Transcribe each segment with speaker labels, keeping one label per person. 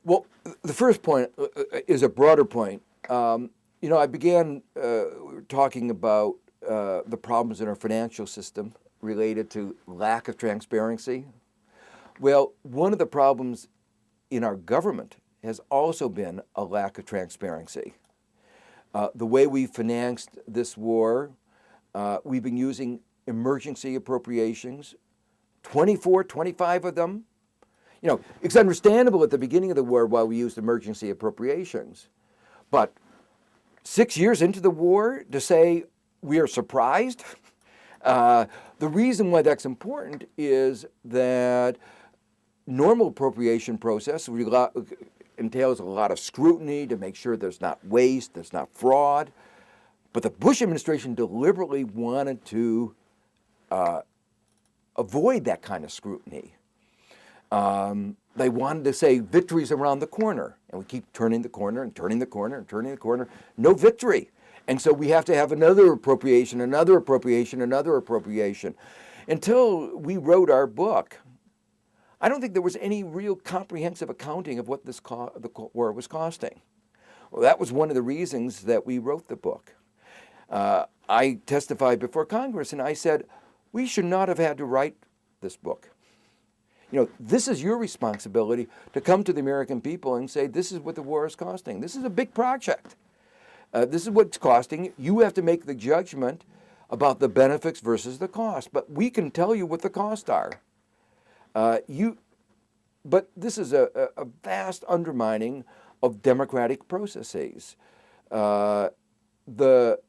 Speaker 1: Well, the first point is a broader point. I began talking about the problems in our financial system related to lack of transparency. Well, one of the problems in our government has also been a lack of transparency. The way we financed this war, we've been using emergency appropriations, 24, 25 of them. It's understandable at the beginning of the war why we used emergency appropriations. But 6 years into the war, to say we are surprised, the reason why that's important is that normal appropriation process entails a lot of scrutiny to make sure there's not waste, there's not fraud. But the Bush administration deliberately wanted to avoid that kind of scrutiny. They wanted to say victory's around the corner, and we keep turning the corner and turning the corner and turning the corner. No victory. And so we have to have another appropriation, another appropriation, another appropriation. Until we wrote our book, I don't think there was any real comprehensive accounting of what the war was costing. Well, that was one of the reasons that we wrote the book. I testified before Congress, and I said, we should not have had to write this book. This is your responsibility to come to the American people and say, this is what the war is costing. This is a big project. This is what it's costing. You have to make the judgment about the benefits versus the cost. But we can tell you what the costs are. But this is a vast undermining of democratic processes. So the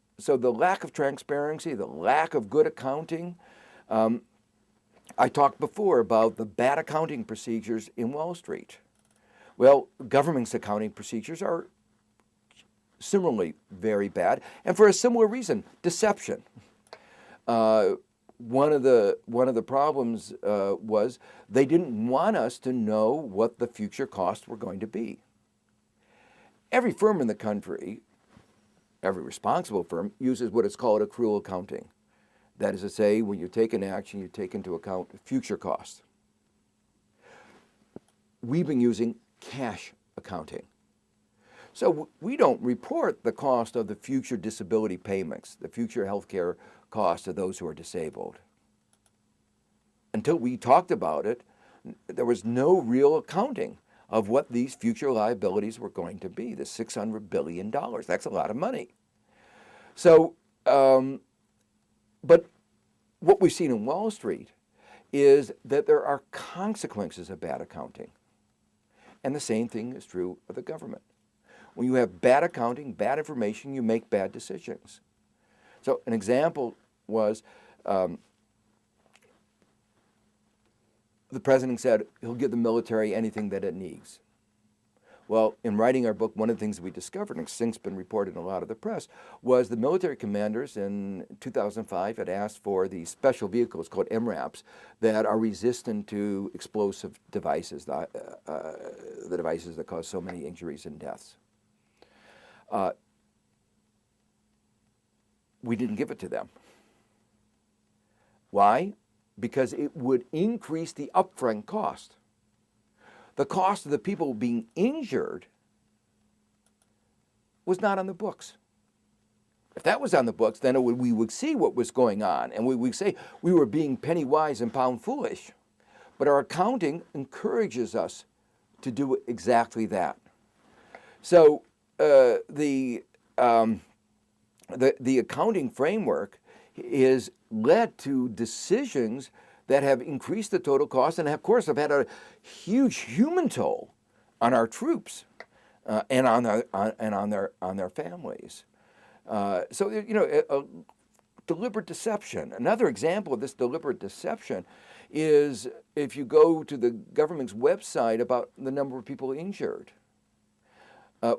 Speaker 1: lack of transparency, the lack of good accounting. I talked before about the bad accounting procedures in Wall Street. Well, government's accounting procedures are similarly very bad, and for a similar reason, deception. One of the problems was they didn't want us to know what the future costs were going to be. Every firm in the country, every responsible firm, uses what is called accrual accounting. That is to say, when you take an action, you take into account future costs. We've been using cash accounting. So we don't report the cost of the future disability payments, the future health care costs of those who are disabled. Until we talked about it, there was no real accounting of what these future liabilities were going to be, the $600 billion. That's a lot of money. So, but what we've seen in Wall Street is that there are consequences of bad accounting. And the same thing is true of the government. When you have bad accounting, bad information, you make bad decisions. So an example was the president said he'll give the military anything that it needs. Well, in writing our book, one of the things we discovered, and it's since been reported in a lot of the press, was the military commanders in 2005 had asked for these special vehicles called MRAPs that are resistant to explosive devices, the devices that cause so many injuries and deaths. We didn't give it to them. Why? Because it would increase the upfront cost. The cost of the people being injured was not on the books. If that was on the books, then we would see what was going on, and we would say we were being penny wise and pound foolish. But our accounting encourages us to do exactly that. So the accounting framework is led to decisions that have increased the total cost and, of course, have had a huge human toll on our troops and on their families. So deliberate deception. Another example of this deliberate deception is if you go to the government's website about the number of people injured.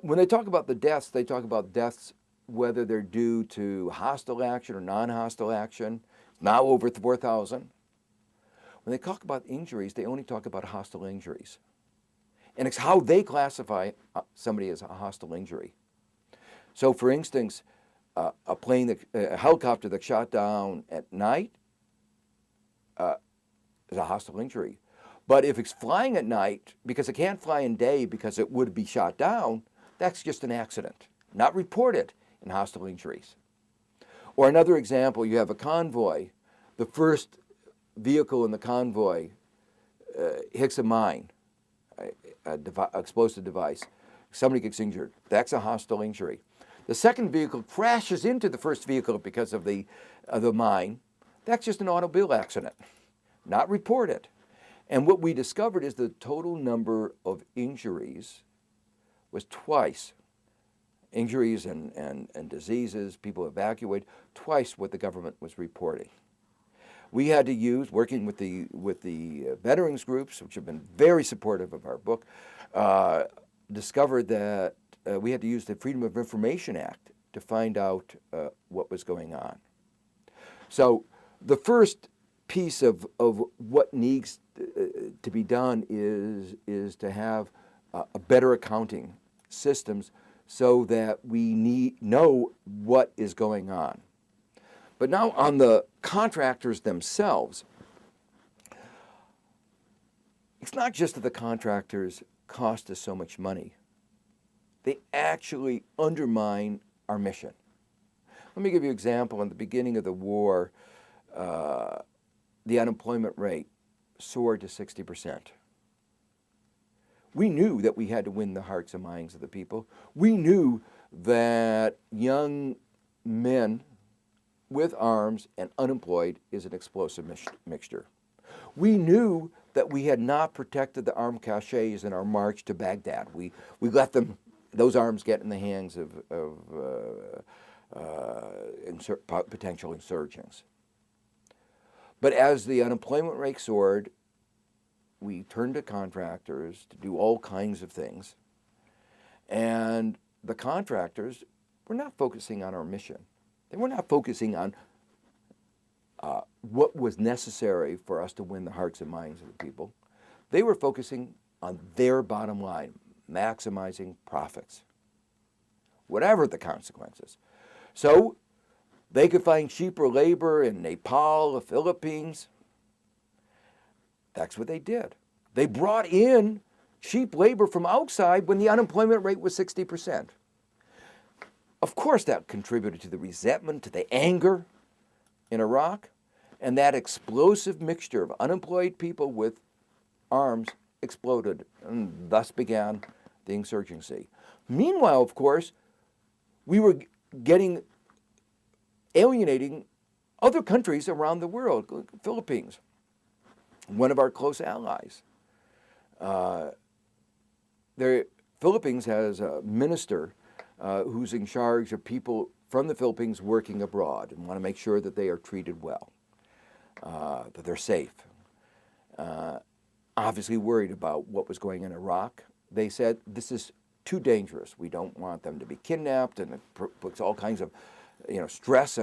Speaker 1: When they talk about the deaths, they talk about deaths whether they're due to hostile action or non-hostile action. It's now over 4,000. When they talk about injuries, they only talk about hostile injuries. And it's how they classify somebody as a hostile injury. So, for instance, a helicopter that shot down at night is a hostile injury. But if it's flying at night, because it can't fly in day because it would be shot down, that's just an accident, not reported in hostile injuries. Or another example, you have a convoy. The first vehicle in the convoy hits a mine, an explosive device. Somebody gets injured. That's a hostile injury. The second vehicle crashes into the first vehicle because of the mine. That's just an automobile accident, not reported. And what we discovered is the total number of injuries was twice. Injuries and diseases, people evacuated, twice what the government was reporting. We had to use, working with the veterans groups, which have been very supportive of our book, discovered that we had to use the Freedom of Information Act to find out what was going on. So the first piece of what needs to be done is to have a better accounting systems so that we know what is going on. But now on the contractors themselves, it's not just that the contractors cost us so much money. They actually undermine our mission. Let me give you an example. In the beginning of the war, the unemployment rate soared to 60%. We knew that we had to win the hearts and minds of the people. We knew that young men with arms and unemployed is an explosive mixture. We knew that we had not protected the armed caches in our march to Baghdad. We let those arms get in the hands of potential insurgents. But as the unemployment rate soared, we turned to contractors to do all kinds of things. And the contractors were not focusing on our mission. They were not focusing on what was necessary for us to win the hearts and minds of the people. They were focusing on their bottom line, maximizing profits, whatever the consequences. So they could find cheaper labor in Nepal, the Philippines. That's what they did. They brought in cheap labor from outside when the unemployment rate was 60%. Of course, that contributed to the resentment, to the anger in Iraq, and that explosive mixture of unemployed people with arms exploded, and thus began the insurgency. Meanwhile, of course, we were alienating other countries around the world. Philippines, one of our close allies. Philippines has a minister who's in charge of people from the Philippines working abroad and want to make sure that they are treated well, that they're safe. Obviously worried about what was going on in Iraq. They said, this is too dangerous. We don't want them to be kidnapped, and it puts all kinds of stress.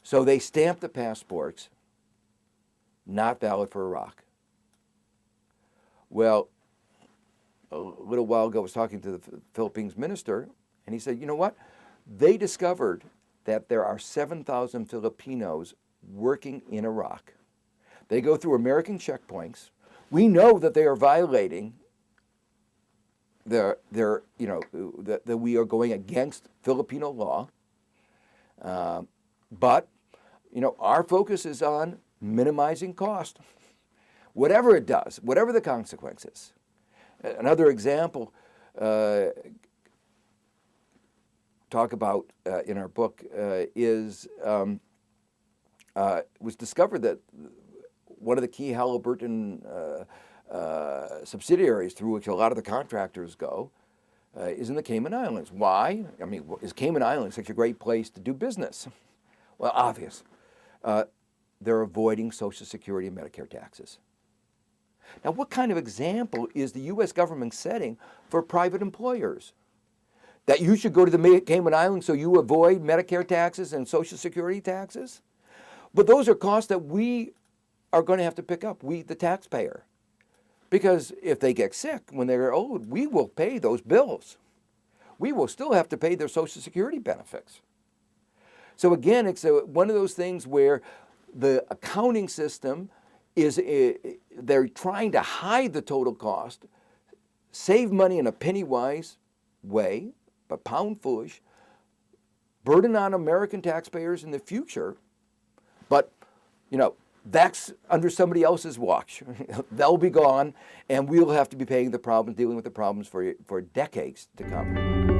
Speaker 1: So they stamped the passports, not valid for Iraq. Well, a little while ago I was talking to the Philippines minister, and he said, you know what? They discovered that there are 7,000 Filipinos working in Iraq. They go through American checkpoints. We know that they are violating that we are going against Filipino law. But our focus is on minimizing cost, whatever it does, whatever the consequences. Another example, talk about in our book was discovered that one of the key Halliburton subsidiaries through which a lot of the contractors go is in the Cayman Islands. Why? I mean, is Cayman Islands such a great place to do business? Well, obvious. They're avoiding Social Security and Medicare taxes. Now, what kind of example is the U.S. government setting for private employers? That you should go to the Cayman Islands so you avoid Medicare taxes and Social Security taxes? But those are costs that we are going to have to pick up, we, the taxpayer. Because if they get sick when they're old, we will pay those bills. We will still have to pay their Social Security benefits. So again, it's one of those things where the accounting system is they're trying to hide the total cost, save money in a penny-wise way, but pound foolish, burden on American taxpayers in the future, but, that's under somebody else's watch. They'll be gone, and we'll have to be paying the problems, dealing with the problems for decades to come.